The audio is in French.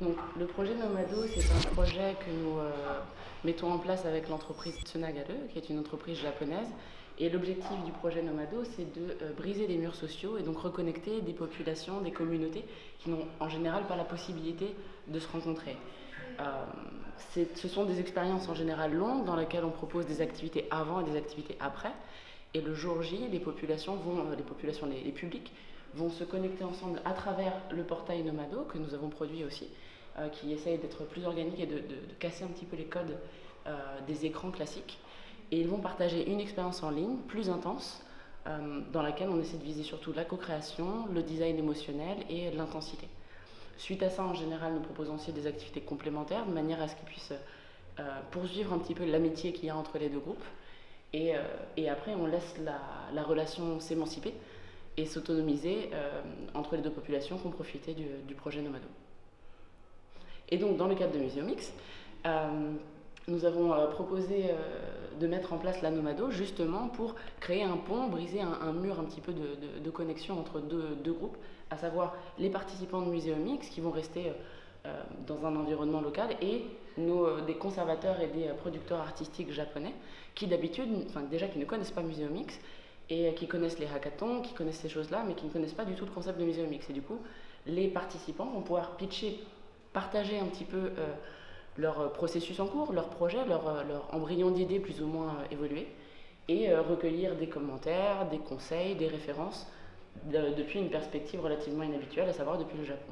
Donc, le projet Nomado, c'est un projet que nous mettons en place avec l'entreprise Tsunagare, qui est une entreprise japonaise. Et l'objectif du projet Nomado, c'est de briser les murs sociaux et donc reconnecter des populations, des communautés qui n'ont en général pas la possibilité de se rencontrer. Ce sont des expériences en général longues dans lesquelles on propose des activités avant et des activités après. Et le jour J, les publics vont se connecter ensemble à travers le portail Nomado que nous avons produit aussi, qui essaye d'être plus organique et de casser un petit peu les codes des écrans classiques. Et ils vont partager une expérience en ligne plus intense, dans laquelle on essaie de viser surtout la co-création, le design émotionnel et l'intensité. Suite à ça, en général, nous proposons aussi des activités complémentaires, de manière à ce qu'ils puissent poursuivre un petit peu l'amitié qu'il y a entre les deux groupes. Et après, on laisse la relation s'émanciper et s'autonomiser entre les deux populations qui ont profité du projet Nomado. Et donc, dans le cadre de Muséomix, nous avons proposé de mettre en place la Nomado justement pour créer un pont, briser un mur un petit peu de connexion entre deux groupes, à savoir les participants de Muséomix qui vont rester dans un environnement local et des conservateurs et des producteurs artistiques japonais qui d'habitude, déjà qui ne connaissent pas Muséomix et qui connaissent les hackathons, qui connaissent ces choses-là, mais qui ne connaissent pas du tout le concept de Muséomix. Et du coup, les participants vont pouvoir pitcher, partager un petit peu leur processus en cours, leur projet, leur embryon d'idées plus ou moins évolué, et recueillir des commentaires, des conseils, des références depuis une perspective relativement inhabituelle, à savoir depuis le Japon.